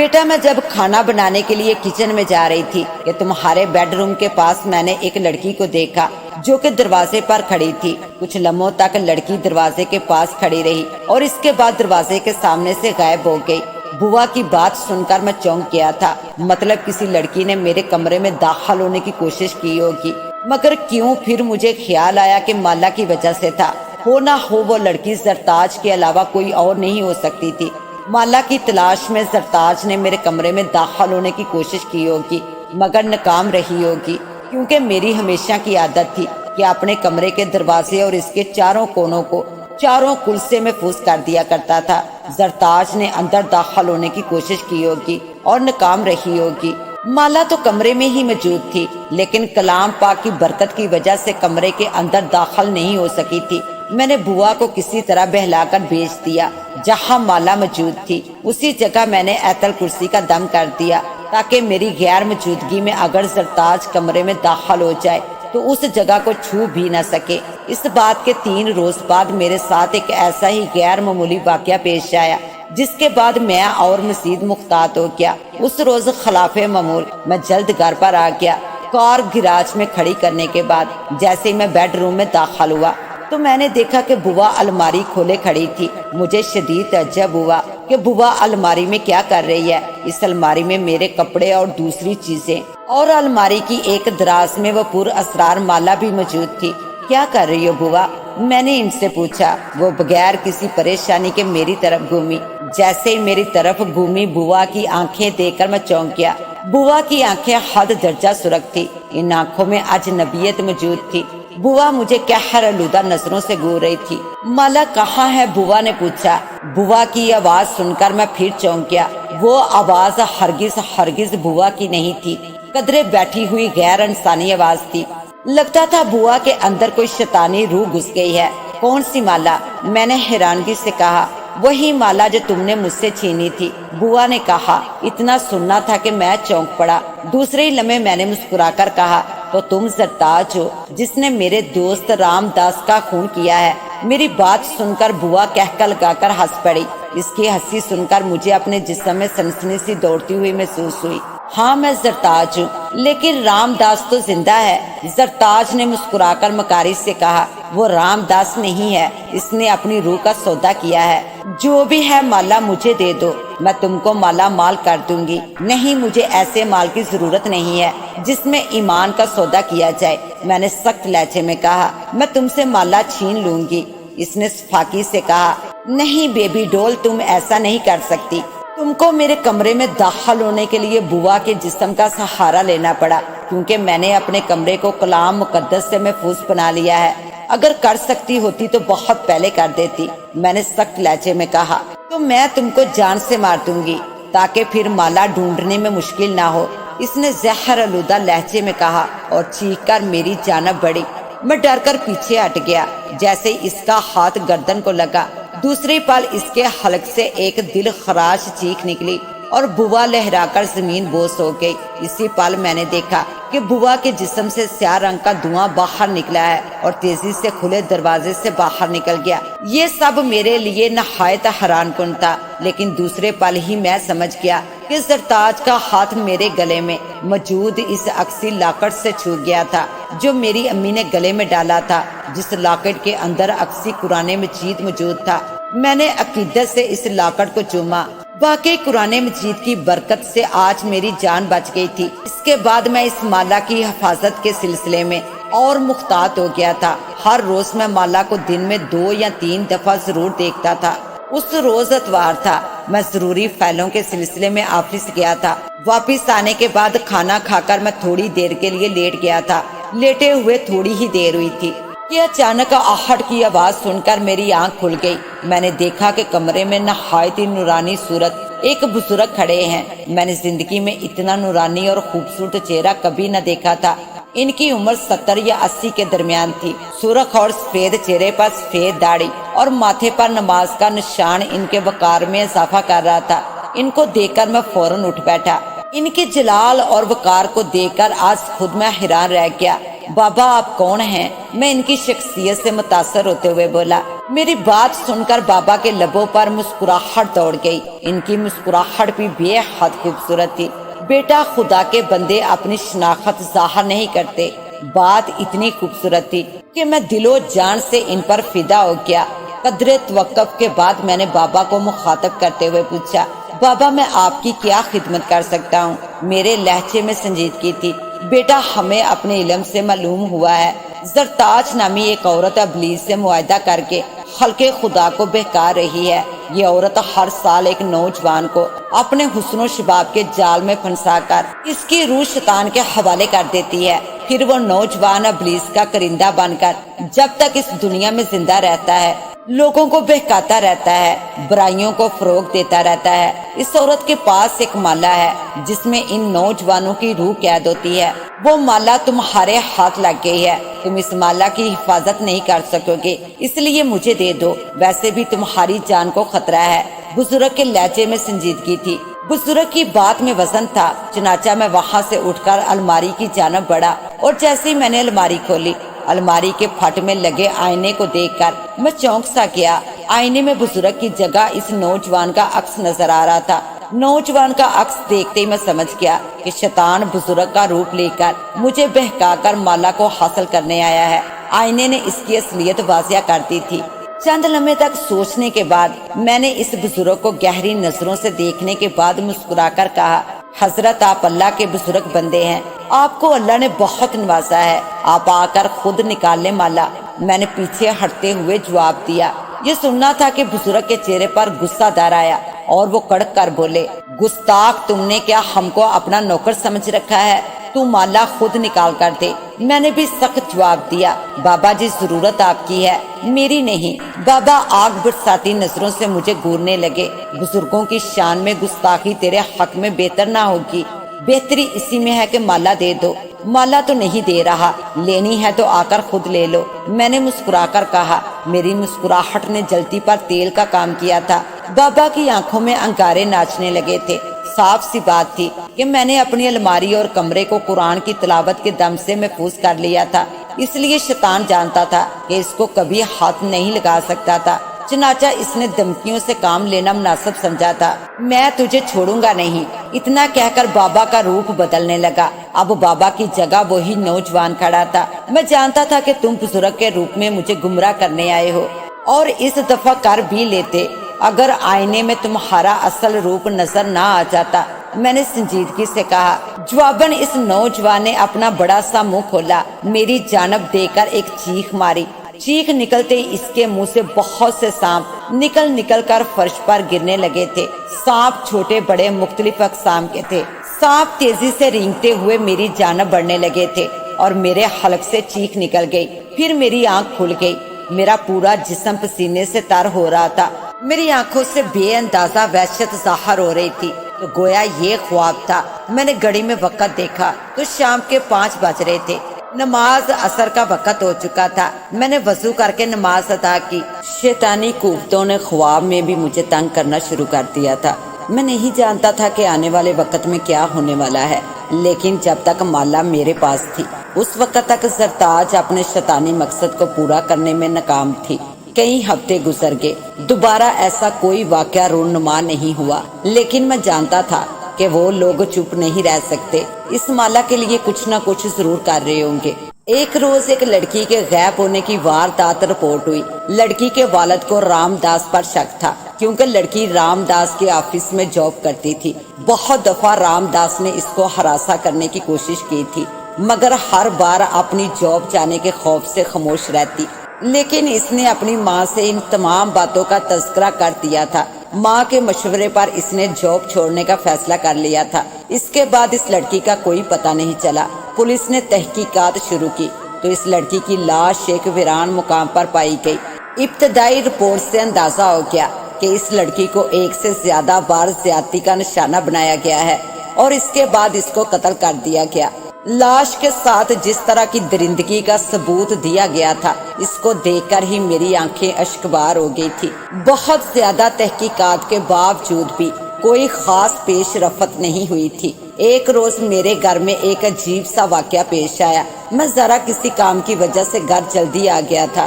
بیٹا میں جب کھانا بنانے کے لیے کچن میں جا رہی تھی کہ تمہارے بیڈ روم کے پاس میں نے ایک لڑکی کو دیکھا جو کہ دروازے پر کھڑی تھی۔ کچھ لمحوں تک لڑکی دروازے کے پاس کھڑی رہی اور اس کے بعد دروازے کے سامنے سے غائب ہو گئی۔ بوا کی بات سن کر میں چونک گیا تھا، مطلب کسی لڑکی نے میرے کمرے میں داخل ہونے کی کوشش کی ہوگی، مگر کیوں؟ پھر مجھے خیال آیا کہ مالا کی وجہ سے تھا، ہو نہ ہو وہ لڑکی زرتاج کے علاوہ کوئی اور نہیں ہو سکتی تھی۔ مالا کی تلاش میں زرتاج نے میرے کمرے میں داخل ہونے کی کوشش کی ہوگی، مگر ناکام رہی ہوگی، کیونکہ میری ہمیشہ کی عادت تھی کہ اپنے کمرے کے دروازے اور اس کے چاروں کونوں کو چاروں کل سے محفوظ کر دیا کرتا تھا۔ زرتاج نے اندر داخل ہونے کی کوشش کی ہوگی اور ناکام رہی ہوگی۔ مالا تو کمرے میں ہی موجود تھی، لیکن کلام پاک کی برکت کی وجہ سے کمرے کے اندر داخل نہیں ہو سکی تھی۔ میں نے بوا کو کسی طرح بہلا کر بھیج دیا، جہاں مالا موجود تھی اسی جگہ میں نے ایت الکرسی کا دم کر دیا، تاکہ میری غیر موجودگی میں اگر زرتاج کمرے میں داخل ہو جائے تو اس جگہ کو چھو بھی نہ سکے۔ اس بات کے 3 روز بعد میرے ساتھ ایک ایسا ہی غیر معمولی واقعہ پیش آیا، جس کے بعد میں اور مزید محتاط ہو گیا۔ اس روز خلاف معمول میں جلد گھر پر آ گیا۔ کار گراج میں کھڑی کرنے کے بعد جیسے ہی میں بیڈ روم میں داخل ہوا تو میں نے دیکھا کہ بوا الماری کھولے کھڑی تھی۔ مجھے شدید تعجب ہوا کہ بوا الماری میں کیا کر رہی ہے۔ اس الماری میں میرے کپڑے اور دوسری چیزیں، اور الماری کی ایک دراز میں وہ پر اسرار مالا بھی موجود تھی۔ کیا کر رہی ہو بوا؟ میں نے ان سے پوچھا۔ وہ بغیر کسی پریشانی کے میری طرف گھومی۔ جیسے ہی میری طرف گھومی بوا کی آنکھیں دیکھ کر میں چونک گیا۔ بوا کی آنکھیں حد درجہ سرخ تھی، ان آنکھوں میں اجنبیت موجود تھی۔ بوا مجھے قہر آلودہ نظروں سے گھور رہی تھی۔ مالا کہاں ہے؟ بوا نے پوچھا۔ بوا کی آواز سن کر میں پھر چونک گیا۔ وہ آواز ہرگز بوا کی نہیں تھی، قدرے بیٹھی ہوئی غیر انسانی آواز تھی۔ لگتا تھا بوا کے اندر کوئی شیطانی روح گھس گئی ہے۔ کون سی مالا؟ میں نے حیرانگی سے کہا۔ وہی مالا جو تم نے مجھ سے چھینی تھی، بوا نے کہا۔ اتنا سننا تھا کہ میں چونک پڑا۔ دوسرے ہی لمحے میں نے مسکرا کر کہا، تو تم زرتاج ہو جس نے میرے دوست رام داس کا خون کیا ہے۔ میری بات سن کر بوا کہکا لگا کر ہنس پڑی۔ اس کی ہنسی سن کر مجھے اپنے جسم میں سنسنی سی دوڑتی ہوئی محسوس ہوئی۔ ہاں میں زرتاج ہوں، لیکن رام داس تو زندہ ہے۔ زرتاج نے مسکرا کر مکاری سے کہا۔ وہ رام داس نہیں ہے، اس نے اپنی روح کا سودا کیا ہے۔ جو بھی ہے مالا مجھے دے دو، میں تم کو مالا مال کر دوں گی۔ نہیں، مجھے ایسے مال کی ضرورت نہیں ہے جس میں ایمان کا سودا کیا جائے، میں نے سخت لہجے میں کہا۔ میں تم سے مالا چھین لوں گی، اس نے فاقی سے کہا۔ نہیں بیبی ڈول، تم ایسا نہیں کر سکتی۔ تم کو میرے کمرے میں داخل ہونے کے لیے بوا کے جسم کا سہارا لینا پڑا، کیونکہ میں نے اپنے کمرے کو کلام مقدس سے محفوظ بنا لیا ہے۔ اگر کر سکتی ہوتی تو بہت پہلے کر دیتی، میں نے سخت لہجے میں کہا۔ تو میں تم کو جان سے مار دوں گی تاکہ پھر مالا ڈھونڈنے میں مشکل نہ ہو، اس نے زہر آلودہ لہجے میں کہا اور چیخ کر میری جانب بڑھی۔ میں ڈر کر پیچھے ہٹ گیا۔ جیسے اس کا ہاتھ گردن کو لگا، دوسری پل اس کے حلق سے ایک دل خراش چیخ نکلی اور بوا لہرا کر زمین بوس ہو گئی۔ اسی پل میں نے دیکھا کہ بوا کے جسم سے سیاہ رنگ کا دھواں باہر نکلا ہے اور تیزی سے کھلے دروازے سے باہر نکل گیا۔ یہ سب میرے لیے نہایت حیران کن تھا، لیکن دوسرے پل ہی میں سمجھ گیا کہ زرتاج کا ہاتھ میرے گلے میں موجود اس اکسی لاکٹ سے چھو گیا تھا جو میری امی نے گلے میں ڈالا تھا، جس لاکٹ کے اندر اکسی قرآن مجید موجود تھا۔ میں نے عقیدت سے اس لاکٹ کو چوما۔ واقعی قرآن مجید کی برکت سے آج میری جان بچ گئی تھی۔ اس کے بعد میں اس مالا کی حفاظت کے سلسلے میں اور محتاط ہو گیا تھا۔ ہر روز میں مالا کو دن میں 2 یا 3 دفعہ ضرور دیکھتا تھا۔ اس روز اتوار تھا، میں ضروری فائلوں کے سلسلے میں آفس گیا تھا۔ واپس آنے کے بعد کھانا کھا کر میں تھوڑی دیر کے لیے لیٹ گیا تھا۔ لیٹے ہوئے تھوڑی ہی دیر ہوئی تھی کہ اچانک آہٹ کی آواز سن کر میری آنکھ کھل گئی۔ میں نے دیکھا کہ کمرے میں نہایت نورانی صورت ایک بزرگ کھڑے ہیں۔ میں نے زندگی میں اتنا نورانی اور خوبصورت چہرہ کبھی نہ دیکھا تھا۔ ان کی عمر 70 یا 80 کے درمیان تھی۔ سرخ اور سفید چہرے پر سفید داڑھی اور ماتھے پر نماز کا نشان ان کے وقار میں اضافہ کر رہا تھا۔ ان کو دیکھ کر میں فوراً اٹھ بیٹھا۔ ان کے جلال اور وقار کو دیکھ کر آج خود میں حیران رہ گیا۔ بابا آپ کون ہیں؟ میں ان کی شخصیت سے متاثر ہوتے ہوئے بولا۔ میری بات سن کر بابا کے لبوں پر مسکراہٹ دوڑ گئی۔ ان کی مسکراہٹ بھی بے حد خوبصورت تھی۔ بیٹا، خدا کے بندے اپنی شناخت ظاہر نہیں کرتے۔ بات اتنی خوبصورت تھی کہ میں دل و جان سے ان پر فدا ہو گیا۔ قدرے توقف کے بعد میں نے بابا کو مخاطب کرتے ہوئے پوچھا، بابا میں آپ کی کیا خدمت کر سکتا ہوں؟ میرے لہجے میں سنجیدگی تھی۔ بیٹا، ہمیں اپنے علم سے معلوم ہوا ہے زرتاج نامی ایک عورت ابلیس سے معاہدہ کر کے خلق خدا کو بہکا رہی ہے۔ یہ عورت ہر سال ایک نوجوان کو اپنے حسن و شباب کے جال میں پھنسا کر اس کی روح شیطان کے حوالے کر دیتی ہے۔ پھر وہ نوجوان ابلیس کا کرندہ بن کر جب تک اس دنیا میں زندہ رہتا ہے لوگوں کو بہکاتا رہتا ہے، برائیوں کو فروغ دیتا رہتا ہے۔ اس عورت کے پاس ایک مالا ہے جس میں ان نوجوانوں کی روح قید ہوتی ہے۔ وہ مالا تمہارے ہاتھ لگ گئی ہے، تم اس مالا کی حفاظت نہیں کر سکو گے، اس لیے مجھے دے دو، ویسے بھی تمہاری جان کو خطرہ ہے۔ بزرگ کے لہجے میں سنجیدگی تھی، بزرگ کی بات میں وزن تھا۔ چنانچہ میں وہاں سے اٹھ کر الماری کی جانب بڑھا اور جیسے ہی میں نے الماری کھولی، الماری کے پھٹ میں لگے آئینے کو دیکھ کر میں چونک سا گیا۔ آئینے میں بزرگ کی جگہ اس نوجوان کا عکس نظر آ رہا تھا۔ نوجوان کا عکس دیکھتے ہی میں سمجھ گیا کہ شیطان بزرگ کا روپ لے کر مجھے بہکا کر مالا کو حاصل کرنے آیا ہے۔ آئینے نے اس کی اصلیت واضح کر دی تھی۔ چند لمحے تک سوچنے کے بعد میں نے اس بزرگ کو گہری نظروں سے دیکھنے کے بعد مسکرا کر کہا، حضرت آپ اللہ کے بزرگ بندے ہیں، آپ کو اللہ نے بہت نوازا ہے، آپ آ کر خود نکال لیں مالا۔ میں نے پیچھے ہٹتے ہوئے جواب دیا۔ یہ سننا تھا کہ بزرگ کے چہرے پر غصہ دار آیا اور وہ کڑک کر بولے، گستاخ، تم نے کیا ہم کو اپنا نوکر سمجھ رکھا ہے؟ تو مالا خود نکال کر دے۔ میں نے بھی سخت جواب دیا، بابا جی ضرورت آپ کی ہے، میری نہیں۔ بابا آگ برساتی نظروں سے مجھے گورنے لگے۔ بزرگوں کی شان میں گستاخی تیرے حق میں بہتر نہ ہوگی، بہتری اسی میں ہے کہ مالا دے دو۔ مالا تو نہیں دے رہا، لینی ہے تو آ کر خود لے لو، میں نے مسکرا کر کہا۔ میری مسکراہٹ نے جلتی پر تیل کا کام کیا تھا۔ بابا کی آنکھوں میں انگارے ناچنے لگے تھے۔ صاف سی بات تھی کہ میں نے اپنی الماری اور کمرے کو قرآن کی تلاوت کے دم سے محفوظ کر لیا تھا، اس لیے شیطان جانتا تھا کہ اس کو کبھی ہاتھ نہیں لگا سکتا تھا۔ چنانچہ اس نے دھمکیوں سے کام لینا مناسب سمجھا تھا۔ میں تجھے چھوڑوں گا نہیں، اتنا کہہ کر بابا کا روپ بدلنے لگا۔ اب بابا کی جگہ وہی نوجوان کھڑا تھا۔ میں جانتا تھا کہ تم بزرگ کے روپ میں مجھے گمراہ کرنے آئے ہو، اور اس دفعہ کر بھی لیتے اگر آئینے میں تمہارا اصل روپ نظر نہ آ جاتا، میں نے سنجیدگی سے کہا۔ جواباً اس نوجوان نے اپنا بڑا سا منہ کھولا، میری جانب دے کر ایک چیخ ماری۔ چیخ نکلتے ہی اس کے منہ سے بہت سے سانپ نکل کر فرش پر گرنے لگے تھے۔ سانپ چھوٹے بڑے مختلف اقسام کے تھے۔ سانپ تیزی سے رینگتے ہوئے میری جانب بڑھنے لگے تھے اور میرے حلق سے چیخ نکل گئی۔ پھر میری آنکھ کھل گئی، میرا پورا جسم پسینے سے تر ہو رہا تھا، میری آنکھوں سے بے اندازہ وحشت ظاہر ہو رہی تھی، تو گویا یہ خواب تھا۔ میں نے گھڑی میں وقت دیکھا تو شام کے 5 بج رہے تھے، نماز عصر کا وقت ہو چکا تھا۔ میں نے وضو کر کے نماز ادا کی۔ شیطانی قوتوں نے خواب میں بھی مجھے تنگ کرنا شروع کر دیا تھا۔ میں نہیں جانتا تھا کہ آنے والے وقت میں کیا ہونے والا ہے، لیکن جب تک مالا میرے پاس تھی اس وقت تک زرتاج اپنے شیطانی مقصد کو پورا کرنے میں ناکام تھی۔ کئی ہفتے گزر گئے، دوبارہ ایسا کوئی واقعہ رونما نہیں ہوا، لیکن میں جانتا تھا کہ وہ لوگ چپ نہیں رہ سکتے، اس مالا کے لیے کچھ نہ کچھ ضرور کر رہے ہوں گے۔ ایک روز ایک لڑکی کے غائب ہونے کی واردات رپورٹ ہوئی۔ لڑکی کے والد کو رام داس پر شک تھا، کیونکہ لڑکی رام داس کے آفس میں جاب کرتی تھی۔ بہت دفعہ رام داس نے اس کو ہراساں کرنے کی کوشش کی تھی، مگر ہر بار اپنی جاب جانے کے خوف سے خاموش رہتی۔ لیکن اس نے اپنی ماں سے ان تمام باتوں کا تذکرہ کر دیا تھا۔ ماں کے مشورے پر اس نے جاب چھوڑنے کا فیصلہ کر لیا تھا۔ اس کے بعد اس لڑکی کا کوئی پتہ نہیں چلا۔ پولیس نے تحقیقات شروع کی تو اس لڑکی کی لاش ایک ویران مقام پر پائی گئی۔ ابتدائی رپورٹ سے اندازہ ہو گیا کہ اس لڑکی کو 1 سے زیادہ بار زیادتی کا نشانہ بنایا گیا ہے اور اس کے بعد اس کو قتل کر دیا گیا۔ لاش کے ساتھ جس طرح کی درندگی کا ثبوت دیا گیا تھا، اس کو دیکھ کر ہی میری آنکھیں اشکبار ہو گئی تھی۔ بہت زیادہ تحقیقات کے باوجود بھی کوئی خاص پیش رفت نہیں ہوئی تھی۔ ایک روز میرے گھر میں ایک عجیب سا واقعہ پیش آیا۔ میں ذرا کسی کام کی وجہ سے گھر جلدی آ گیا تھا۔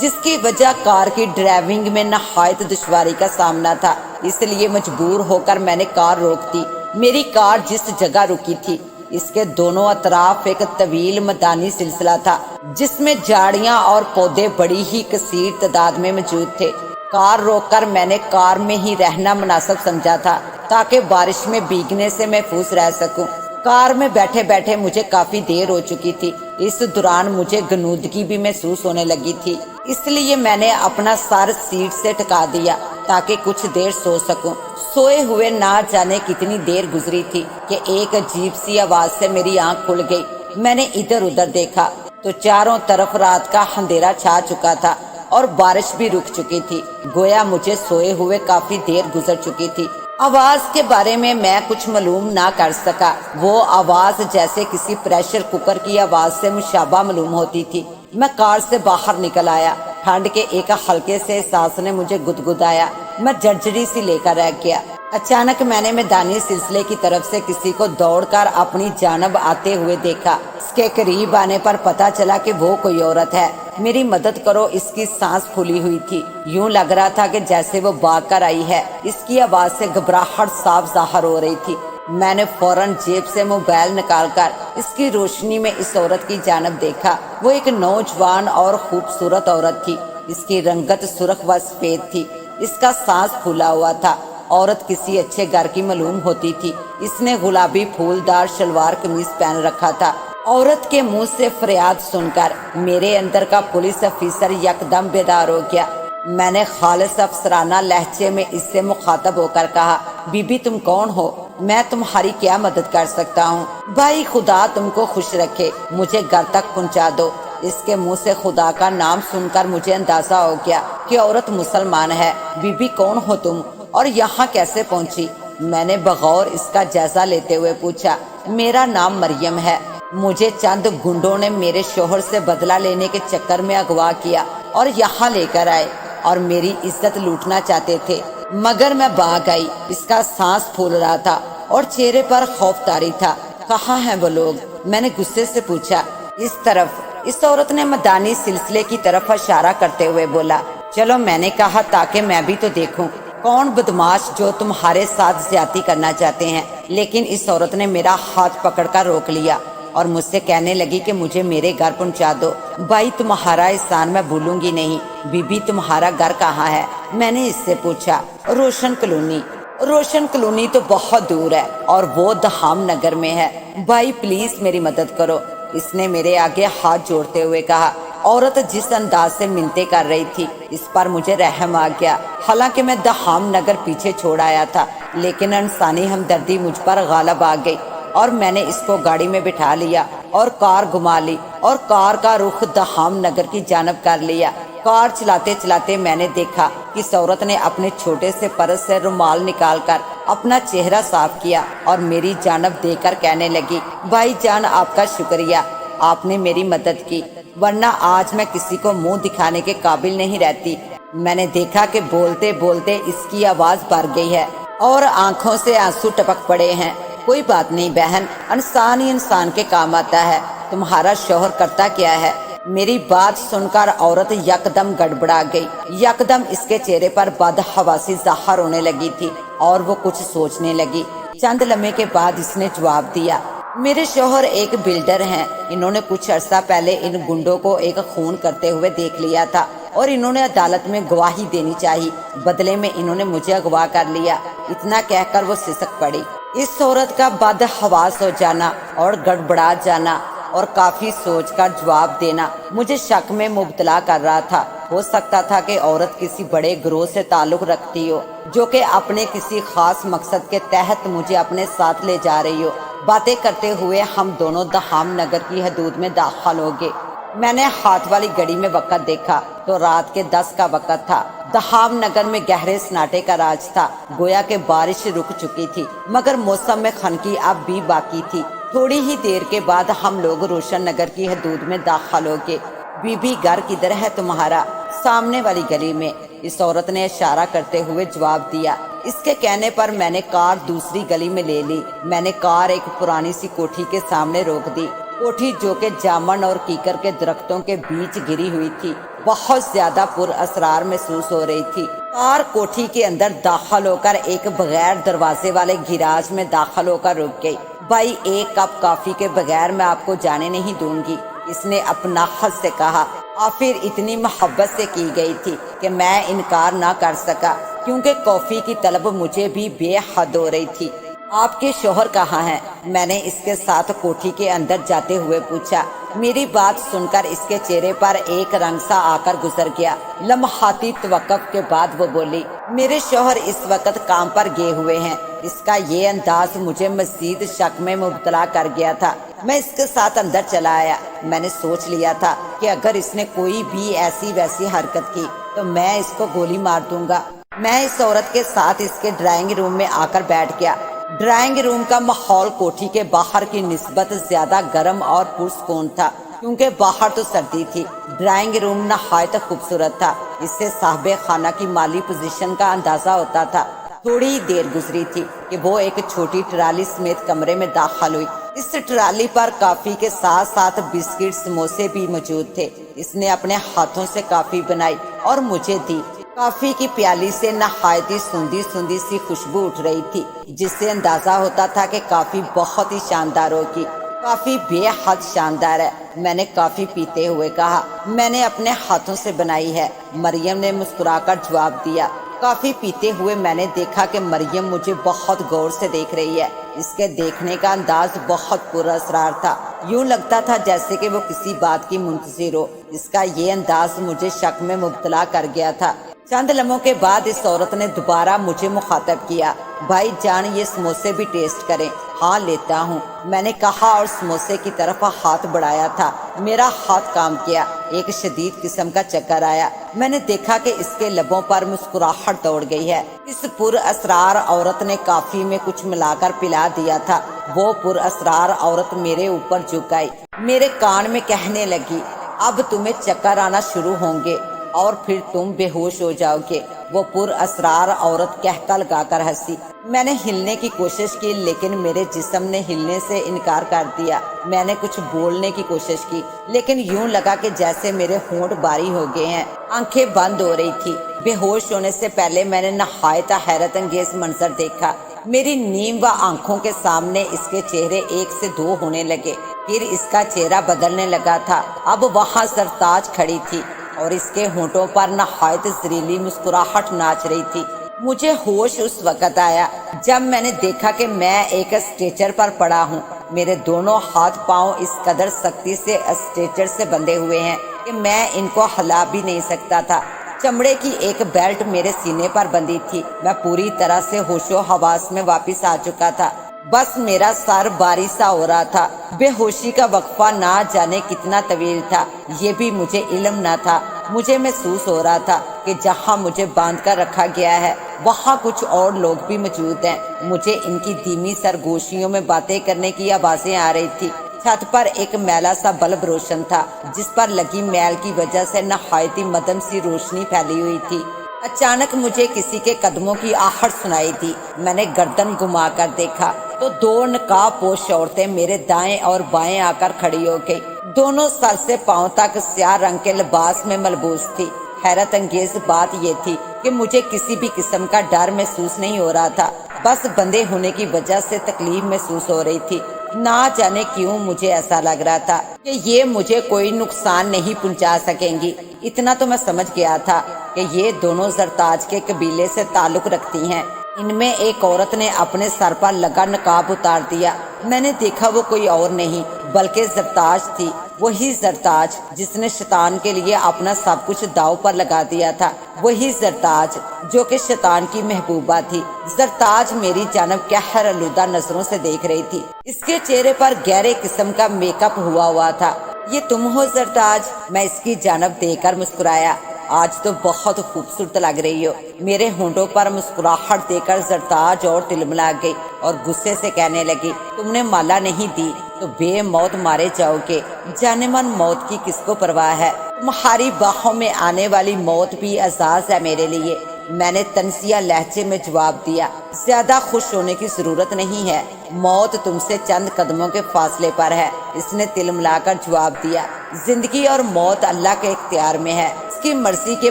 جس کی وجہ کار کی ڈرائیونگ میں نہایت دشواری کا سامنا تھا، اس لیے مجبور ہو کر میں نے کار روک دی۔ میری کار جس جگہ رکی تھی اس کے دونوں اطراف ایک طویل میدانی سلسلہ تھا جس میں جھاڑیاں اور پودے بڑی ہی کثیر تعداد میں موجود تھے۔ کار روک کر میں نے کار میں ہی رہنا مناسب سمجھا تھا تاکہ بارش میں بھیگنے سے محفوظ رہ سکوں۔ کار میں بیٹھے بیٹھے مجھے کافی دیر ہو چکی تھی، اس دوران مجھے غنودگی بھی محسوس ہونے لگی تھی، اس لیے میں نے اپنا سر سیٹ سے ٹکا دیا تاکہ کچھ دیر سو سکوں۔ سوئے ہوئے نہ جانے کتنی دیر گزری تھی کہ ایک عجیب سی آواز سے میری آنکھ کھل گئی۔ میں نے ادھر ادھر دیکھا تو چاروں طرف رات کا اندھیرا چھا چکا تھا اور بارش بھی رک چکی تھی، گویا مجھے سوئے ہوئے کافی دیر گزر چکی تھی۔ آواز کے بارے میں کچھ معلوم نہ کر سکا، وہ آواز جیسے کسی پریشر کوکر کی آواز سے مشابہ معلوم ہوتی تھی۔ میں کار سے باہر نکل آیا، ٹھنڈ کے ایک ہلکے سے احساس نے مجھے گدگدایا، میں جھرجھری سی لے کر رہ گیا۔ اچانک میں نے میدانی سلسلے کی طرف سے کسی کو دوڑ کر اپنی جانب آتے ہوئے دیکھا۔ اس کے قریب آنے پر پتا چلا کہ وہ کوئی عورت ہے۔ میری مدد کرو، اس کی سانس پھولی ہوئی تھی، یوں لگ رہا تھا کہ جیسے وہ بھاگ کر آئی ہے۔ اس کی آواز سے گھبراہٹ صاف ظاہر ہو رہی تھی۔ میں نے فوراً جیب سے موبائل نکال کر اس کی روشنی میں اس عورت کی جانب دیکھا۔ وہ ایک نوجوان اور خوبصورت عورت تھی، اس کی رنگت سرخ و سفید تھی، اس کا سانس پھولا ہوا تھا۔ عورت کسی اچھے گھر کی معلوم ہوتی تھی، اس نے گلابی پھولدار شلوار قمیص پہن رکھا تھا۔ عورت کے منہ سے فریاد سن کر میرے اندر کا پولیس افیسر یکدم بیدار ہو گیا۔ میں نے خالص افسرانہ لہجے میں اس سے مخاطب ہو کر کہا، بی بی تم کون ہو؟ میں تمہاری کیا مدد کر سکتا ہوں؟ بھائی خدا تم کو خوش رکھے، مجھے گھر تک پہنچا دو۔ اس کے منہ سے خدا کا نام سن کر مجھے اندازہ ہو گیا کہ عورت مسلمان ہے۔ بی بی کون ہو تم اور یہاں کیسے پہنچی؟ میں نے بغور اس کا جائزہ لیتے ہوئے پوچھا۔ میرا نام مریم ہے، مجھے چند گنڈوں نے میرے شوہر سے بدلہ لینے کے چکر میں اغوا کیا اور یہاں لے کر آئے اور میری عزت لوٹنا چاہتے تھے، مگر میں بھاگ آئی۔ اس کا سانس پھول رہا تھا اور چہرے پر خوف طاری تھا۔ کہاں ہیں وہ لوگ؟ میں نے غصے سے پوچھا۔ اس طرف، اس عورت نے میدانی سلسلے کی طرف اشارہ کرتے ہوئے بولا۔ چلو، میں نے کہا تاکہ میں بھی تو دیکھوں کون بدماش جو تمہارے ساتھ زیادتی کرنا چاہتے ہیں، لیکن اس عورت نے میرا ہاتھ پکڑ کر روک لیا اور مجھ سے کہنے لگی کہ مجھے میرے گھر پہنچا دو۔ بھائی تمہارا احسان میں بھولوں گی نہیں۔ بی بی تمہارا گھر کہاں ہے؟ میں نے اس سے پوچھا۔ روشن کالونی۔ روشن کالونی تو بہت دور ہے اور وہ دہام نگر میں ہے۔ بھائی پلیز میری مدد کرو، اس نے میرے آگے ہاتھ جوڑتے ہوئے کہا۔ عورت جس انداز سے منتیں کر رہی تھی اس پر مجھے رحم آ گیا۔ حالانکہ میں دہام نگر پیچھے چھوڑ آیا تھا، لیکن انسانی ہمدردی مجھ پر غالب آ گئی اور میں نے اس کو گاڑی میں بٹھا لیا اور کار گھما لی اور کار کا رخ دہام نگر کی جانب کر لیا۔ کار چلاتے چلاتے میں نے دیکھا کہ اس عورت نے اپنے چھوٹے سے پرس سے رومال نکال کر اپنا چہرہ صاف کیا اور میری جانب دے کر کہنے لگی، بھائی جان آپ کا شکریہ، آپ نے میری مدد کی، ورنہ آج میں کسی کو منہ دکھانے کے قابل نہیں رہتی۔ میں نے دیکھا کہ بولتے بولتے اس کی آواز بھر گئی ہے اور آنکھوں سے آنسو ٹپک پڑے ہیں۔ کوئی بات نہیں بہن، انسان ہی انسان کے کام آتا ہے۔ تمہارا شوہر کرتا کیا ہے؟ میری بات سن کر عورت یکدم گڑبڑا گئی، یکدم اس کے چہرے پر بدحواسی ظاہر ہونے لگی تھی اور وہ کچھ سوچنے لگی۔ چند لمحے کے بعد اس نے جواب دیا، میرے شوہر ایک بلڈر ہیں، انہوں نے کچھ عرصہ پہلے ان گنڈوں کو ایک خون کرتے ہوئے دیکھ لیا تھا اور انہوں نے عدالت میں گواہی دینی چاہی، بدلے میں انہوں نے مجھے اغوا کر لیا۔ اتنا کہہ کر وہ سسک پڑی۔ اس عورت کا بدحواس ہو جانا اور گڑبڑا جانا اور کافی سوچ کر جواب دینا مجھے شک میں مبتلا کر رہا تھا۔ ہو سکتا تھا کہ عورت کسی بڑے گروہ سے تعلق رکھتی ہو جو کہ اپنے کسی خاص مقصد کے تحت مجھے اپنے ساتھ لے جا رہی ہو۔ باتیں کرتے ہوئے ہم دونوں دہام نگر کی حدود میں داخل ہو گئے۔ میں نے ہاتھ والی گھڑی میں وقت دیکھا تو رات کے 10 کا وقت تھا۔ دہام نگر میں گہرے سناٹے کا راج تھا، گویا کہ بارش رک چکی تھی مگر موسم میں خنکی اب بھی باقی تھی۔ تھوڑی ہی دیر کے بعد ہم لوگ روشن نگر کی حدود میں داخل ہو گئے۔ بی بی گھر کدھر ہے تمہارا؟ سامنے والی گلی میں، اس عورت نے اشارہ کرتے ہوئے جواب دیا۔ اس کے کہنے پر میں نے کار دوسری گلی میں لے لی۔ میں نے کار ایک پرانی سی کوٹھی کے سامنے روک دی۔ کوٹھی جو کہ جامن اور کیکر کے درختوں کے بیچ گری ہوئی تھی، بہت زیادہ پر اسرار محسوس ہو رہی تھی۔ کار کوٹھی کے اندر داخل ہو کر ایک بغیر دروازے والے گیراج میں داخل ہو کر رک گئی۔ بھائی ایک کپ کافی کے بغیر میں آپ کو جانے نہیں دوں گی، اس نے اپنا خود سے کہا۔ آخر اتنی محبت سے کی گئی تھی کہ میں انکار نہ کر سکا، کیونکہ کافی کی طلب مجھے بھی بے حد ہو رہی تھی۔ آپ کے شوہر کہاں ہیں؟ میں نے اس کے ساتھ کوٹھی کے اندر جاتے ہوئے پوچھا۔ میری بات سن کر اس کے چہرے پر ایک رنگ سا آ کر گزر گیا۔ لمحاتی توقف کے بعد وہ بولی، میرے شوہر اس وقت کام پر گئے ہوئے ہیں۔ اس کا یہ انداز مجھے مزید شک میں مبتلا کر گیا تھا۔ میں اس کے ساتھ اندر چلا آیا۔ میں نے سوچ لیا تھا کہ اگر اس نے کوئی بھی ایسی ویسی حرکت کی تو میں اس کو گولی مار دوں گا۔ میں اس عورت کے ساتھ اس کے ڈرائنگ روم میں آ کر بیٹھ گیا۔ ڈرائنگ روم کا ماحول کوٹھی کے باہر کی نسبت زیادہ گرم اور پرسکون تھا، کیونکہ باہر تو سردی تھی۔ ڈرائنگ روم نہایت خوبصورت تھا، اس سے صاحب خانہ کی مالی پوزیشن کا اندازہ ہوتا تھا۔ تھوڑی دیر گزری تھی کہ وہ ایک چھوٹی ٹرالی سمیت کمرے میں داخل ہوئی۔ اس ٹرالی پر کافی کے ساتھ ساتھ بسکٹ سموسے بھی موجود تھے۔ اس نے اپنے ہاتھوں سے کافی بنائی اور مجھے دی۔ کافی کی پیالی سے نہایت سوندھی سوندھی سی خوشبو اٹھ رہی تھی، جس سے اندازہ ہوتا تھا کہ کافی بہت ہی شاندار ہوگی۔ کافی بے حد شاندار ہے، میں نے کافی پیتے ہوئے کہا۔ میں نے اپنے ہاتھوں سے بنائی ہے، مریم نے مسکرا کر جواب دیا۔ کافی پیتے ہوئے میں نے دیکھا کہ مریم مجھے بہت غور سے دیکھ رہی ہے۔ اس کے دیکھنے کا انداز بہت پر اسرار تھا، یوں لگتا تھا جیسے کہ وہ کسی بات کی منتظر ہو۔ اس کا یہ انداز مجھے شک میں مبتلا کر گیا تھا۔ چند لمحوں کے بعد اس عورت نے دوبارہ مجھے مخاطب کیا، بھائی جان یہ سموسے بھی ٹیسٹ کریں۔ ہاں لیتا ہوں، میں نے کہا اور سموسے کی طرف ہاتھ بڑھایا تھا۔ میرا ہاتھ کام کیا، ایک شدید قسم کا چکر آیا۔ میں نے دیکھا کہ اس کے لبوں پر مسکراہٹ دوڑ گئی ہے۔ اس پر اسرار عورت نے کافی میں کچھ ملا کر پلا دیا تھا۔ وہ پر اسرار عورت میرے اوپر جھک آئی، میرے کان میں کہنے لگی، اب تمہیں چکر آنا شروع ہوں گے اور پھر تم بے ہوش ہو جاؤ گے۔ وہ پر اسرار عورت کہکا لگا کر ہنسی۔ میں نے ہلنے کی کوشش کی لیکن میرے جسم نے ہلنے سے انکار کر دیا۔ میں نے کچھ بولنے کی کوشش کی لیکن یوں لگا کہ جیسے میرے ہونٹ باری ہو گئے ہیں۔ آنکھیں بند ہو رہی تھی۔ بے ہوش ہونے سے پہلے میں نے نہایت حیرت انگیز منظر دیکھا۔ میری نیم و آنکھوں کے سامنے اس کے چہرے ایک سے دو ہونے لگے، پھر اس کا چہرہ بدلنے لگا تھا۔ اب وہاں سرتاج کھڑی تھی اور اس کے ہونٹوں پر نہایت زہریلی مسکراہٹ ناچ رہی تھی۔ مجھے ہوش اس وقت آیا جب میں نے دیکھا کہ میں ایک اسٹریچر پر پڑا ہوں۔ میرے دونوں ہاتھ پاؤں اس قدر سختی سے اسٹریچر سے بندھے ہوئے ہیں کہ میں ان کو ہلا بھی نہیں سکتا تھا۔ چمڑے کی ایک بیلٹ میرے سینے پر بندھی تھی۔ میں پوری طرح سے ہوش و حواس میں واپس آ چکا تھا، بس میرا سر باری سا ہو رہا تھا۔ بے ہوشی کا وقفہ نہ جانے کتنا طویل تھا یہ بھی مجھے علم نہ تھا۔ مجھے محسوس ہو رہا تھا کہ جہاں مجھے باندھ کر رکھا گیا ہے وہاں کچھ اور لوگ بھی موجود ہیں۔ مجھے ان کی دھیمی سرگوشیوں میں باتیں کرنے کی آوازیں آ رہی تھی۔ چھت پر ایک میلا سا بلب روشن تھا جس پر لگی میل کی وجہ سے نہایت مدھم سی روشنی پھیلی ہوئی تھی۔ اچانک مجھے کسی کے قدموں کی آہٹ سنائی دی۔ میں نے گردن گھما کر دیکھا تو دو نقاب پوش عورتیں میرے دائیں اور بائیں آ کر کھڑی ہو گئی۔ دونوں سر سے پاؤں تک سیاہ رنگ کے لباس میں ملبوس تھی۔ حیرت انگیز بات یہ تھی کہ مجھے کسی بھی قسم کا ڈر محسوس نہیں ہو رہا تھا، بس بندھے ہونے کی وجہ سے تکلیف محسوس ہو رہی تھی۔ نہ جانے کیوں مجھے ایسا لگ رہا تھا کہ یہ مجھے کوئی نقصان نہیں پہنچا سکیں گی۔ اتنا تو میں سمجھ گیا تھا کہ یہ دونوں زرتاج کے قبیلے سے تعلق رکھتی ہیں۔ ان میں ایک عورت نے اپنے سر پر لگا نقاب اتار دیا۔ میں نے دیکھا وہ کوئی اور نہیں بلکہ زرتاج تھی، وہی زرتاج جس نے شیطان کے لیے اپنا سب کچھ داؤ پر لگا دیا تھا، وہی زرتاج جو کہ شیطان کی محبوبہ تھی۔ زرتاج میری جانب قہر آلودہ نظروں سے دیکھ رہی تھی۔ اس کے چہرے پر گہرے قسم کا میک اپ ہوا تھا۔ یہ تم ہو زرتاج؟ میں اس کی جانب دیکھ کر مسکرایا۔ آج تو بہت خوبصورت لگ رہی ہو۔ میرے ہونٹوں پر مسکراہٹ دے کر زرتاج اور تلملا گئی اور غصے سے کہنے لگی، تم نے مالا نہیں دی تو بے موت مارے جاؤ گے۔ جانے من موت کی کس کو پرواہ ہے؟ تمہاری باہوں میں آنے والی موت بھی اعزاز ہے میرے لیے۔ میں نے تنزیہ لہجے میں جواب دیا، زیادہ خوش ہونے کی ضرورت نہیں ہے، موت تم سے چند قدموں کے فاصلے پر ہے۔ اس نے تلملا کر جواب دیا، زندگی اور موت اللہ کے اختیار میں ہے، کی مرضی کے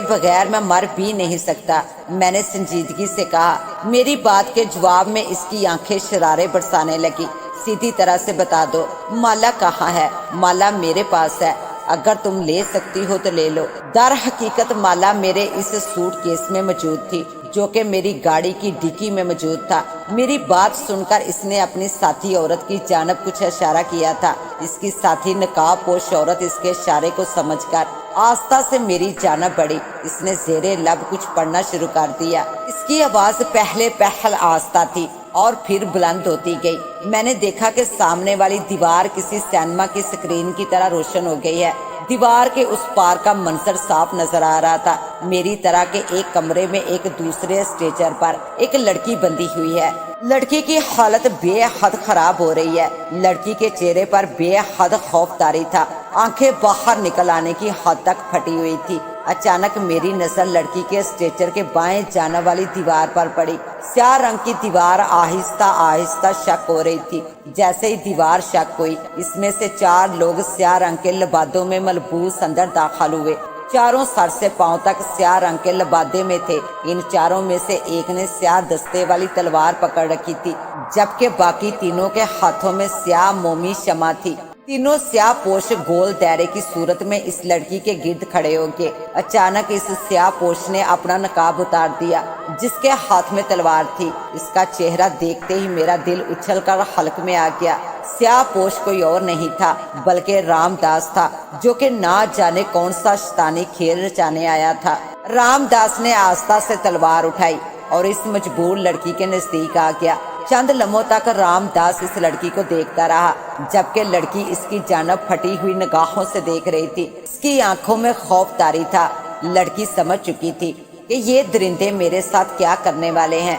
بغیر میں مر بھی نہیں سکتا۔ میں نے سنجیدگی سے کہا۔ میری بات کے جواب میں اس کی آنکھیں شرارے برسانے لگی۔ سیدھی طرح سے بتا دو مالا کہاں ہے؟ مالا میرے پاس ہے، اگر تم لے سکتی ہو تو لے لو۔ در حقیقت مالا میرے اس سوٹ کیس میں موجود تھی جو کہ میری گاڑی کی ڈکی میں موجود تھا۔ میری بات سن کر اس نے اپنی ساتھی عورت کی جانب کچھ اشارہ کیا تھا۔ اس کی ساتھی نقاب پوش عورت اس کے اشارے کو سمجھ کر آہستہ سے میری جانب بڑھی۔ اس نے زیر لب کچھ پڑھنا شروع کر دیا۔ اس کی آواز پہلے پہل آہستہ تھی اور پھر بلند ہوتی گئی۔ میں نے دیکھا کہ سامنے والی دیوار کسی سینما کی سکرین کی طرح روشن ہو گئی ہے۔ دیوار کے اس پار کا منظر صاف نظر آ رہا تھا۔ میری طرح کے ایک کمرے میں ایک دوسرے اسٹیچر پر ایک لڑکی بندھی ہوئی ہے۔ لڑکی کی حالت بے حد خراب ہو رہی ہے۔ لڑکی کے چہرے پر بے حد خوف طاری تھا، آنکھیں باہر نکل آنے کی حد تک پھٹی ہوئی تھی۔ اچانک میری نظر لڑکی کے اسٹیچر کے بائیں جانب والی دیوار پر پڑی۔ سیاہ رنگ کی دیوار آہستہ آہستہ شک ہو رہی تھی۔ جیسے ہی دیوار شک ہوئی، اس میں سے 4 لوگ سیاہ رنگ کے لبادوں میں ملبوس اندر داخل ہوئے۔ چاروں سر سے پاؤں تک سیاہ رنگ کے لبادے میں تھے۔ ان چاروں میں سے ایک نے سیاہ دستے والی تلوار پکڑ رکھی تھی، جبکہ باقی تینوں کے ہاتھوں میں سیاہ مومی شمع تھی۔ تینوں سیاہ پوش گول دائرے کی صورت میں اس لڑکی کے گرد کھڑے ہو گئے۔ اچانک اس سیاہ پوش نے اپنا نقاب اتار دیا جس کے ہاتھ میں تلوار تھی۔ اس کا چہرہ دیکھتے ہی میرا دل اچھل کر حلق میں آ گیا۔ سیاہ پوش کوئی اور نہیں تھا بلکہ رام داس تھا، جو کہ نہ جانے کون سا شیطانی کھیل رچانے آیا تھا۔ رام داس نے آہستہ سے تلوار اٹھائی اور اس مجبور لڑکی کے نزدیک آ گیا۔ چند لمحوں تک رام داس اس لڑکی کو دیکھتا رہا، جبکہ لڑکی اس کی جانب پھٹی ہوئی نگاہوں سے دیکھ رہی تھی۔ اس کی آنکھوں میں خوف طاری تھا۔ لڑکی سمجھ چکی تھی کہ یہ درندے میرے ساتھ کیا کرنے والے ہیں۔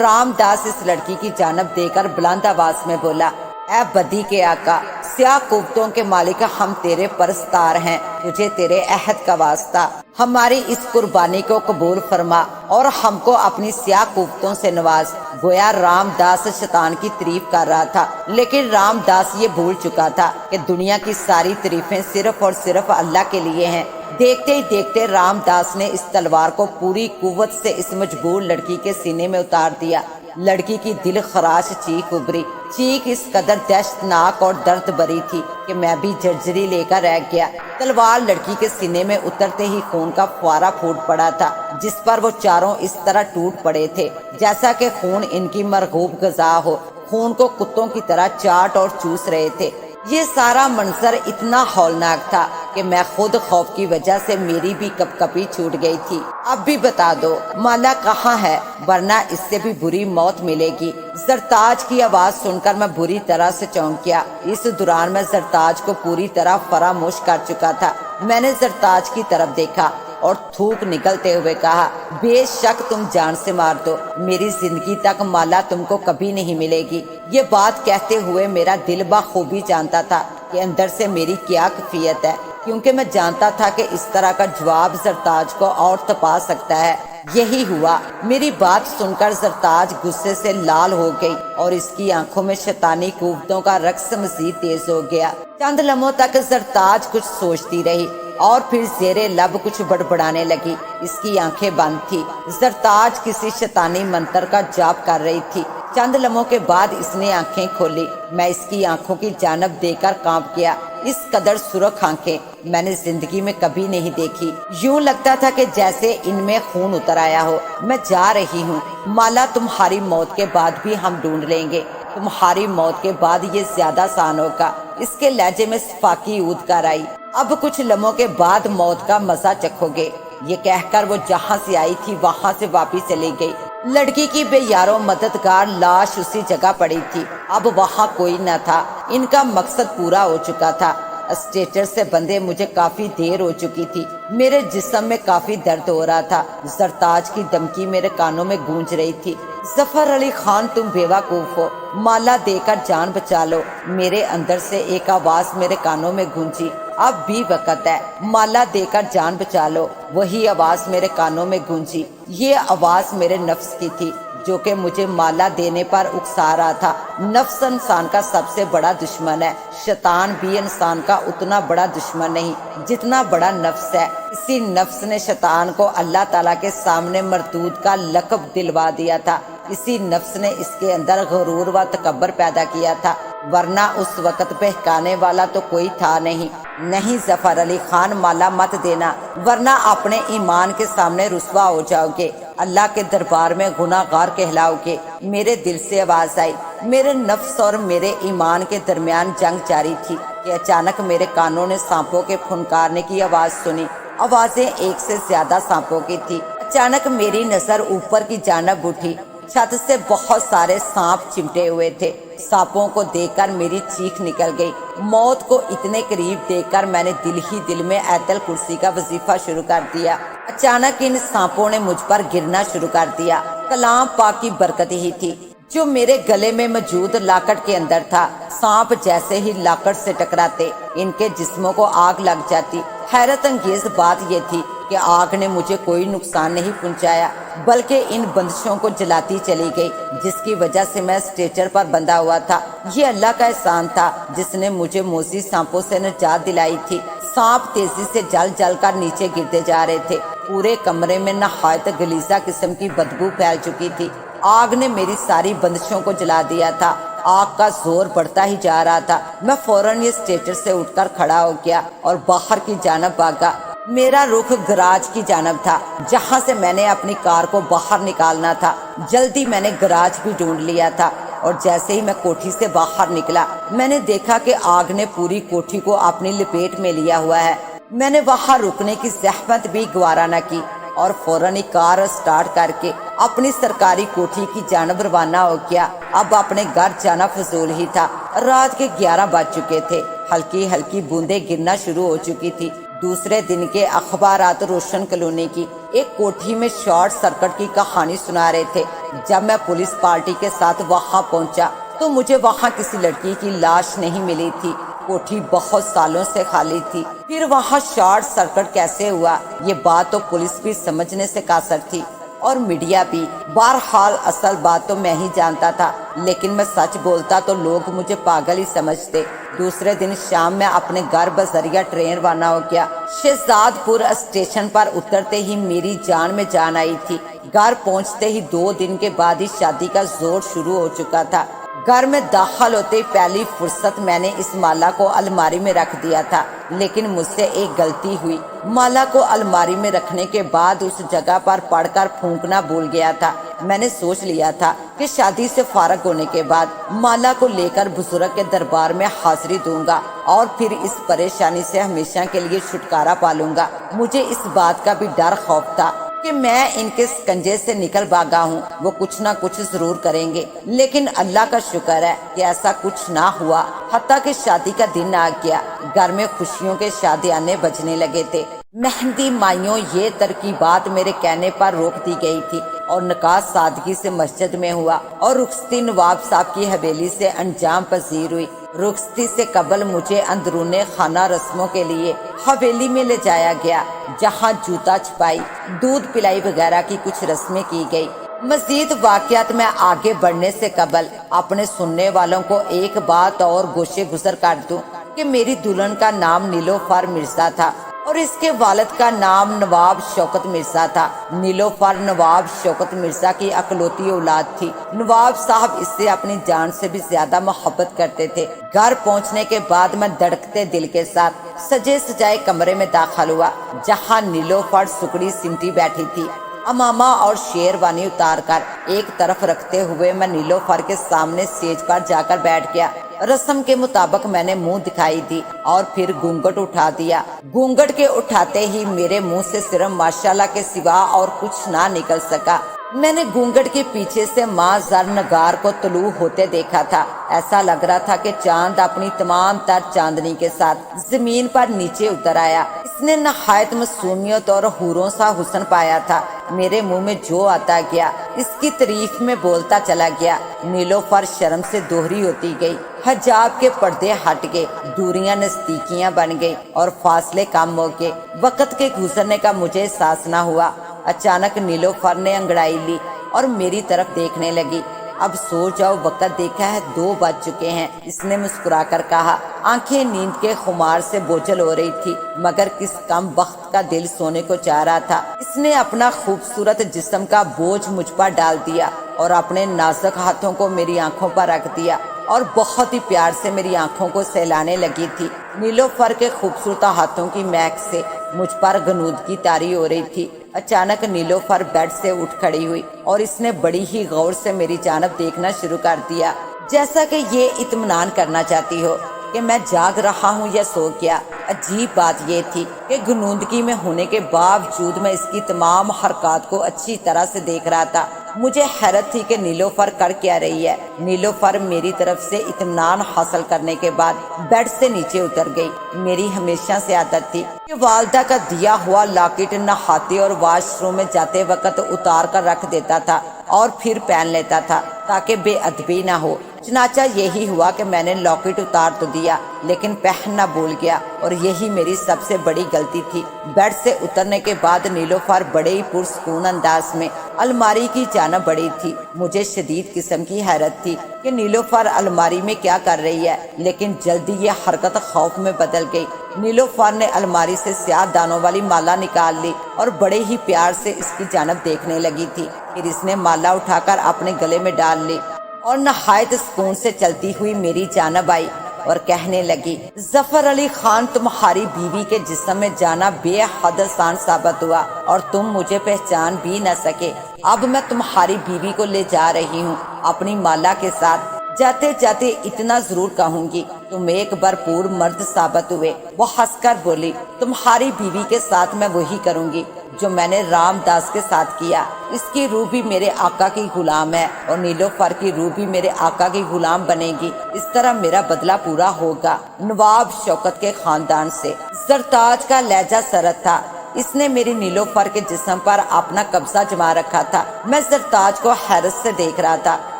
رام داس اس لڑکی کی جانب دے کر بلند آواز میں بولا، اے بدی کے آقا، سیاہ قوتوں کے مالک، ہم تیرے پرستار ہیں، تجھے تیرے عہد کا واسطہ ہماری اس قربانی کو قبول فرما اور ہم کو اپنی سیاہ قوتوں سے نواز۔ گویا رام داس شیطان کی تعریف کر رہا تھا، لیکن رام داس یہ بھول چکا تھا کہ دنیا کی ساری تعریفیں صرف اور صرف اللہ کے لیے ہیں۔ دیکھتے ہی دیکھتے رام داس نے اس تلوار کو پوری قوت سے اس مجبور لڑکی کے سینے میں اتار دیا۔ لڑکی کی دل خراش چیخ ابھری۔ چیخ اس قدر دہشت ناک اور درد بری تھی کہ میں بھی جھرجھری لے کر رہ گیا۔ تلوار لڑکی کے سینے میں اترتے ہی خون کا فوارہ پھوٹ پڑا تھا، جس پر وہ چاروں اس طرح ٹوٹ پڑے تھے جیسا کہ خون ان کی مرغوب غذا ہو۔ خون کو کتوں کی طرح چاٹ اور چوس رہے تھے۔ یہ سارا منظر اتنا ہولناک تھا کہ میں خود خوف کی وجہ سے میری بھی کپ کپی چھوٹ گئی تھی۔ اب بھی بتا دو مالا کہاں ہے، ورنہ اس سے بھی بری موت ملے گی۔ زرتاج کی آواز سن کر میں بری طرح سے چونک گیا۔ اس دوران میں زرتاج کو پوری طرح فراموش کر چکا تھا۔ میں نے زرتاج کی طرف دیکھا اور تھوک نکلتے ہوئے کہا، بے شک تم جان سے مار دو، میری زندگی تک مالا تم کو کبھی نہیں ملے گی۔ یہ بات کہتے ہوئے میرا دل بخوبی جانتا تھا کہ اندر سے میری کیا کیفیت ہے، کیونکہ میں جانتا تھا کہ اس طرح کا جواب زرتاج کو اور تپا سکتا ہے۔ یہی ہوا۔ میری بات سن کر زرتاج غصے سے لال ہو گئی اور اس کی آنکھوں میں شیطانی قوتوں کا رقص مزید تیز ہو گیا۔ چند لمحوں تک زرتاج کچھ سوچتی رہی اور پھر زیر لب کچھ بڑبڑانے لگی۔ اس کی آنکھیں بند تھی۔ زرتاج کسی شیطانی منتر کا جاپ کر رہی تھی۔ چند لمحوں کے بعد اس نے آنکھیں کھولی۔ میں اس کی آنکھوں کی جانب دے کر کانپ گیا۔ اس قدر سرخ آنکھیں میں نے زندگی میں کبھی نہیں دیکھی۔ یوں لگتا تھا کہ جیسے ان میں خون اتر آیا ہو۔ میں جا رہی ہوں مالا، تمہاری موت کے بعد بھی ہم ڈھونڈ لیں گے۔ تمہاری موت کے بعد یہ زیادہ آسان ہوگا۔ اس کے لہجے میں صفاقی اود کر آئی۔ اب کچھ لمحوں کے بعد موت کا مزہ چکھو گے۔ یہ کہہ کر وہ جہاں سے آئی تھی وہاں سے واپس چلی گئی۔ لڑکی کی بے یارو مددگار لاش اسی جگہ پڑی تھی۔ اب وہاں کوئی نہ تھا۔ ان کا مقصد پورا ہو چکا تھا۔ اسٹیچر سے بندھے مجھے کافی دیر ہو چکی تھی۔ میرے جسم میں کافی درد ہو رہا تھا۔ زرتاج کی دھمکی میرے کانوں میں گونج رہی تھی، ظفر علی خان تم بیوقوف ہو، مالا دے کر جان بچا لو۔ میرے اندر سے ایک آواز میرے کانوں میں گونجی، اب بھی وقت ہے، مالا دے کر جان بچا لو۔ وہی آواز میرے کانوں میں گونجی۔ یہ آواز میرے نفس کی تھی جو کہ مجھے مالا دینے پر اکسا رہا تھا۔ نفس انسان کا سب سے بڑا دشمن ہے، شیطان بھی انسان کا اتنا بڑا دشمن نہیں جتنا بڑا نفس ہے۔ اسی نفس نے شیطان کو اللہ تعالیٰ کے سامنے مردود کا لقب دلوا دیا تھا، اسی نفس نے اس کے اندر غرور و تکبر پیدا کیا تھا، ورنہ اس وقت بہکانے والا تو کوئی تھا نہیں۔ نہیں ظفر علی خان، مالا مت دینا ورنہ اپنے ایمان کے سامنے رسوا ہو جاؤ گے، اللہ کے دربار میں گناہ گار کہلاؤ گے۔ میرے دل سے آواز آئی، میرے نفس اور میرے ایمان کے درمیان جنگ جاری تھی کہ اچانک میرے کانوں نے سانپوں کے پھنکارنے کی آواز سنی۔ آوازیں ایک سے زیادہ سانپوں کی تھی۔ اچانک میری نظر اوپر کی جانب اٹھی، چھت سے بہت سارے سانپ چمٹے ہوئے تھے۔ سانپوں کو دیکھ کر میری چیخ نکل گئی۔ موت کو اتنے قریب دیکھ کر میں نے دل ہی دل میں آیت الکرسی کا وظیفہ شروع کر دیا۔ اچانک ان سانپوں نے مجھ پر گرنا شروع کر دیا۔ کلام پاک کی برکت ہی تھی جو میرے گلے میں موجود لاکٹ کے اندر تھا۔ سانپ جیسے ہی لاکٹ سے ٹکراتے ان کے جسموں کو آگ لگ جاتی۔ حیرت انگیز بات یہ تھی کہ آگ نے مجھے کوئی نقصان نہیں پہنچایا بلکہ ان بندشوں کو جلاتی چلی گئی، جس کی وجہ سے میں اسٹریچر پر بندھا ہوا تھا۔ یہ اللہ کا احسان تھا جس نے مجھے موذی سانپوں سے نجات دلائی تھی۔ سانپ تیزی سے جل جل کر نیچے گرتے جا رہے تھے۔ پورے کمرے میں نہایت غلیظہ قسم کی بدبو پھیل چکی تھی۔ آگ نے میری ساری بندشوں کو جلا دیا تھا۔ آگ کا زور بڑھتا ہی جا رہا تھا۔ میں فوراً یہ اسٹریچر سے اٹھ کر کھڑا ہو گیا اور باہر کی جانب بھاگا۔ میرا رخ گراج کی جانب تھا جہاں سے میں نے اپنی کار کو باہر نکالنا تھا۔ جلدی میں نے گراج بھی ڈھونڈ لیا تھا اور جیسے ہی میں کوٹھی سے باہر نکلا میں نے دیکھا کہ آگ نے پوری کوٹھی کو اپنی لپیٹ میں لیا ہوا ہے۔ میں نے وہاں رکنے کی زحمت بھی گوارا نہ کی اور فوراً کار سٹارٹ کر کے اپنی سرکاری کوٹھی کی جانب روانہ ہو گیا۔ اب اپنے گھر جانا فضول ہی تھا۔ رات کے 11 بج چکے تھے۔ ہلکی ہلکی بوندیں گرنا شروع ہو چکی تھی۔ دوسرے دن کے اخبارات روشن کالونی کی ایک کوٹھی میں شارٹ سرکٹ کی کہانی سنا رہے تھے۔ جب میں پولیس پارٹی کے ساتھ وہاں پہنچا تو مجھے وہاں کسی لڑکی کی لاش نہیں ملی تھی۔ کوٹھی بہت سالوں سے خالی تھی۔ پھر وہاں شارٹ سرکٹ کیسے ہوا، یہ بات تو پولیس بھی سمجھنے سے قاصر تھی اور میڈیا بھی۔ بہرحال اصل بات تو میں ہی جانتا تھا، لیکن میں سچ بولتا تو لوگ مجھے پاگل ہی سمجھتے۔ دوسرے دن شام میں اپنے گھر بذریعہ ٹرین روانہ ہو گیا۔ شہزاد پور اسٹیشن پر اترتے ہی میری جان میں جان آئی تھی۔ گھر پہنچتے ہی 2 دن کے بعد ہی شادی کا زور شروع ہو چکا تھا۔ گھر میں داخل ہوتے پہلی فرصت میں نے اس مالا کو الماری میں رکھ دیا تھا، لیکن مجھ سے ایک غلطی ہوئی۔ مالا کو الماری میں رکھنے کے بعد اس جگہ پر پڑھ کر پھونکنا بھول گیا تھا۔ میں نے سوچ لیا تھا کہ شادی سے فارغ ہونے کے بعد مالا کو لے کر بزرگ کے دربار میں حاضری دوں گا اور پھر اس پریشانی سے ہمیشہ کے لیے چھٹکارا پالوں گا۔ مجھے اس بات کا بھی ڈر خوف تھا کہ میں ان کے سکنجے سے نکل بھاگا ہوں، وہ کچھ نہ کچھ ضرور کریں گے، لیکن اللہ کا شکر ہے کہ ایسا کچھ نہ ہوا۔ حتیٰ کہ شادی کا دن آ گیا، گھر میں خوشیوں کے شادیانے بجنے لگے تھے۔ مہندی مائیوں یہ ترکیبات میرے کہنے پر روک دی گئی تھی اور نکاح سادگی سے مسجد میں ہوا اور رخصتی نواب صاحب کی حویلی سے انجام پذیر ہوئی۔ رخصتی سے قبل مجھے اندرون خانہ رسموں کے لیے حویلی میں لے جایا گیا، جہاں جوتا چھپائی، دودھ پلائی وغیرہ کی کچھ رسمیں کی گئی۔ مزید واقعات میں آگے بڑھنے سے قبل اپنے سننے والوں کو ایک بات اور گوشے گزر کر دوں کہ میری دلہن کا نام نیلوفر مرزا تھا اور اس کے والد کا نام نواب شوکت مرزا تھا۔ نیلوفر نواب شوکت مرزا کی اکلوتی اولاد تھی۔ نواب صاحب اس سے اپنی جان سے بھی زیادہ محبت کرتے تھے۔ گھر پہنچنے کے بعد میں دھڑکتے دل کے ساتھ سجے سجائے کمرے میں داخل ہوا، جہاں نیلوفر سکڑی سمٹی بیٹھی تھی۔ امامہ اور شیروانی اتار کر ایک طرف رکھتے ہوئے میں نیلوفر کے سامنے سیج پر جا کر بیٹھ گیا۔ رسم کے مطابق میں نے منہ دکھائی دی اور پھر گھونگھٹ اٹھا دیا۔ گھونگھٹ کے اٹھاتے ہی میرے منہ سے صرف ماشاءاللہ کے سوا اور کچھ نہ نکل سکا۔ میں نے گھونگھٹ کے پیچھے سے ماں زر نگار کو طلوع ہوتے دیکھا تھا۔ ایسا لگ رہا تھا کہ چاند اپنی تمام تر چاندنی کے ساتھ زمین پر نیچے اتر آیا۔ اس نے نہایت معصومیت اور حوروں سا حسن پایا تھا۔ میرے منہ میں جو آتا گیا اس کی تعریف میں بولتا چلا گیا۔ نیلوفر شرم سے دوہری ہوتی گئی، حجاب کے پردے ہٹ گئے، دوریاں نزدیکیاں بن گئی اور فاصلے کم ہو گئے۔ وقت کے گزرنے کا مجھے احساس نہ ہوا۔ اچانک نیلوفر نے انگڑائی لی اور میری طرف دیکھنے لگی۔ اب سو جاؤ، وقت دیکھا ہے 2 بج چکے ہیں، اس نے مسکرا کر کہا۔ آنکھیں نیند کے خمار سے بوجھل ہو رہی تھی، مگر کس کم بخت کا دل سونے کو چاہ رہا تھا۔ اس نے اپنا خوبصورت جسم کا بوجھ مجھ پر ڈال دیا اور اپنے نازک ہاتھوں کو میری آنکھوں پر رکھ دیا اور بہت ہی پیار سے میری آنکھوں کو سہلانے لگی تھی۔ نیلوفر کے خوبصورت ہاتھوں کی مہک سے مجھ پر غنودگی طاری ہو رہی تھی۔ اچانک نیلوفر بیڈ سے اٹھ کھڑی ہوئی اور اس نے بڑی ہی غور سے میری جانب دیکھنا شروع کر دیا، جیسا کہ یہ اطمینان کرنا چاہتی ہو کہ میں جاگ رہا ہوں یا سو گیا۔ عجیب بات یہ تھی کہ غنودگی میں ہونے کے باوجود میں اس کی تمام حرکات کو اچھی طرح سے دیکھ رہا تھا۔ مجھے حیرت تھی کہ نیلوفر کر کیا رہی ہے۔ نیلوفر میری طرف سے اطمینان حاصل کرنے کے بعد بیڈ سے نیچے اتر گئی۔ میری ہمیشہ سے عادت تھی کہ والدہ کا دیا ہوا لاکٹ نہاتے اور واش روم میں جاتے وقت اتار کر رکھ دیتا تھا اور پھر پہن لیتا تھا تاکہ بے ادبی نہ ہو۔ چنانچہ یہی ہوا کہ میں نے لاکٹ اتار تو دیا لیکن پہننا بھول گیا اور یہی میری سب سے بڑی غلطی تھی۔ بیڈ سے اترنے کے بعد نیلوفر بڑے ہی پرسکون انداز میں الماری کی جانب بڑھی تھی۔ مجھے شدید قسم کی حیرت تھی کہ نیلوفر الماری میں کیا کر رہی ہے، لیکن جلدی یہ حرکت خوف میں بدل گئی۔ نیلوفر نے الماری سے سیاہ دانوں والی مالا نکال لی اور بڑے ہی پیار سے اس کی جانب دیکھنے لگی تھی۔ پھر اس نے مالا اٹھا کر اپنے گلے میں ڈال لی اور نہایت سکون سے چلتی ہوئی میری جانب آئی اور کہنے لگی، ظفر علی خان، تمہاری بیوی کے جسم میں جانا بے حد آسان ثابت ہوا اور تم مجھے پہچان بھی نہ سکے۔ اب میں تمہاری بیوی کو لے جا رہی ہوں اپنی مالا کے ساتھ۔ جاتے جاتے اتنا ضرور کہوں گی، تم ایک بھرپور مرد ثابت ہوئے۔ وہ ہنس کر بولی، تمہاری بیوی کے ساتھ میں وہی کروں گی جو میں نے رام داس کے ساتھ کیا۔ اس کی روح بھی میرے آقا کی غلام ہے اور نیلوفر کی روح بھی میرے آقا کی غلام بنے گی۔ اس طرح میرا بدلہ پورا ہوگا۔ نواب شوکت کے خاندان سے زرتاج کا لہجہ سرد تھا۔ اس نے میری نیلوفر کے جسم پر اپنا قبضہ جما رکھا تھا۔ میں زرتاج کو حیرت سے دیکھ رہا تھا۔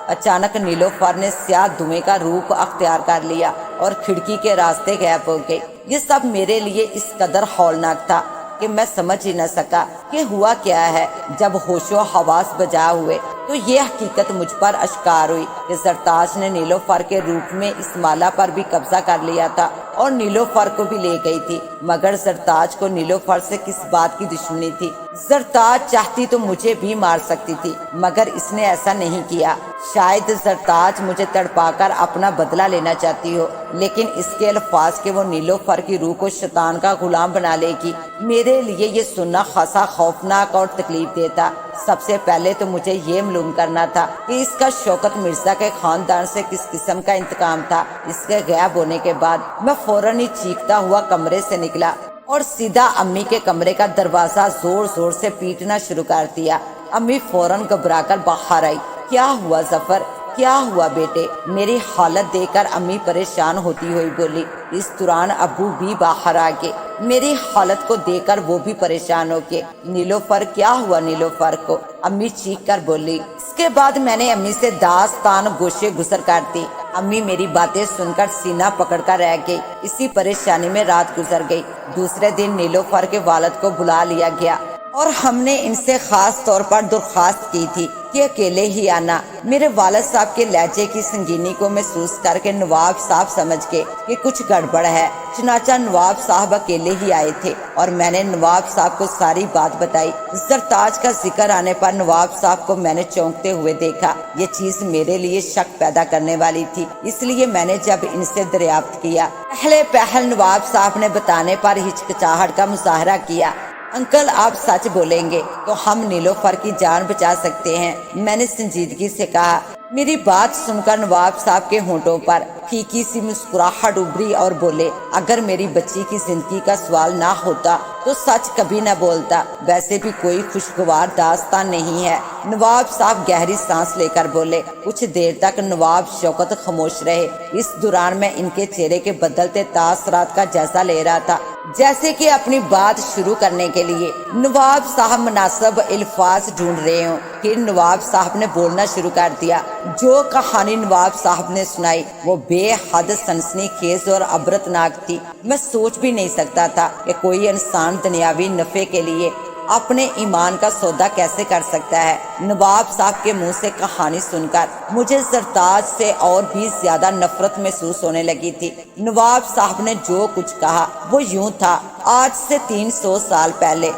اچانک نیلوفر نے سیاہ دھوئیں کا روپ اختیار کر لیا اور کھڑکی کے راستے غائب ہو گئی۔ یہ سب میرے لیے اس قدر ہولناک تھا کہ میں سمجھ ہی نہ سکا کہ ہوا کیا ہے۔ جب ہوش و حواس بجا ہوئے تو یہ حقیقت مجھ پر اشکار ہوئی کہ زرتاج نے نیلوفر کے روپ میں اس مالا پر بھی قبضہ کر لیا تھا اور نیلوفر کو بھی لے گئی تھی۔ مگر زرتاج کو نیلوفر سے کس بات کی دشمنی تھی؟ زرتاج چاہتی تو مجھے بھی مار سکتی تھی، مگر اس نے ایسا نہیں کیا۔ شاید زرتاج مجھے تڑپا کر اپنا بدلہ لینا چاہتی ہو، لیکن اس کے الفاظ کہ وہ نیلوفر کی روح کو شیطان کا غلام بنا لے گی، میرے لیے یہ سننا خاصا خوفناک اور تکلیف دہ تھا۔ سب سے پہلے تو مجھے یہ معلوم کرنا تھا کہ اس کا شوکت مرزا کے خاندان سے کس قسم کا انتقام تھا۔ اس کے غائب ہونے کے بعد میں فوراً ہی چیختا ہوا کمرے سے نکلا اور سیدھا امی کے کمرے کا دروازہ زور زور سے پیٹنا شروع کر دیا۔ امی فوراً گھبرا کر باہر آئی۔ کیا ہوا ظفر؟ کیا ہوا بیٹے؟ میری حالت دیکھ کر امی پریشان ہوتی ہوئی بولی۔ اس دوران ابو بھی باہر آ گئے۔ میری حالت کو دیکھ کر وہ بھی پریشان ہو گئے۔ نیلوفر، کیا ہوا نیلوفر کو؟ امی چیخ کر بولی۔ اس کے بعد میں نے امی سے داستان گوشے گزر کر دی۔ امی میری باتیں سن کر سینہ پکڑ کر رہ گئی۔ اسی پریشانی میں رات گزر گئی۔ دوسرے دن نیلوفر کے والد کو بلا لیا گیا اور ہم نے ان سے خاص طور پر درخواست کی تھی کہ اکیلے ہی آنا۔ میرے والد صاحب کے لہجے کی سنگینی کو محسوس کر کے نواب صاحب سمجھ گئے کہ کچھ گڑبڑ ہے۔ چنانچہ نواب صاحب اکیلے ہی آئے تھے اور میں نے نواب صاحب کو ساری بات بتائی۔ زرتاج کا ذکر آنے پر نواب صاحب کو میں نے چونکتے ہوئے دیکھا۔ یہ چیز میرے لیے شک پیدا کرنے والی تھی، اس لیے میں نے جب ان سے دریافت کیا، پہل نواب صاحب نے بتانے پر ہچکچاہٹ کا مظاہرہ کیا۔ انکل، آپ سچ بولیں گے تو ہم نیلوفر کی جان بچا سکتے ہیں، میں نے سنجیدگی سے کہا۔ میری بات سن کر نواب صاحب کے ہونٹوں پر پھیکی سی مسکراہٹ ابھری اور بولے، اگر میری بچی کی زندگی کا سوال نہ ہوتا تو سچ کبھی نہ بولتا۔ ویسے بھی کوئی خوشگوار داستان نہیں ہے۔ نواب صاحب گہری سانس لے کر بولے۔ کچھ دیر تک نواب شوکت خاموش رہے۔ اس دوران میں ان کے چہرے کے بدلتے تاثرات کا جائزہ لے رہا تھا، جیسے کہ اپنی بات شروع کرنے کے لیے نواب صاحب مناسب الفاظ ڈھونڈ رہے ہوں۔ پھر نواب صاحب نے بولنا شروع کر دیا۔ جو کہانی نواب صاحب نے سنائی وہ بے حد سنسنی خیز اور عبرتناک تھی۔ میں سوچ بھی نہیں سکتا تھا کہ کوئی انسان دنیاوی نفع کے لیے اپنے ایمان کا سودا کیسے کر سکتا ہے؟ نواب صاحب کے منہ سے کہانی سن کر مجھے سرتاج سے اور بھی زیادہ نفرت محسوس ہونے لگی تھی۔ نواب صاحب نے جو کچھ کہا وہ یوں تھا، آج سے 300 سال پہلے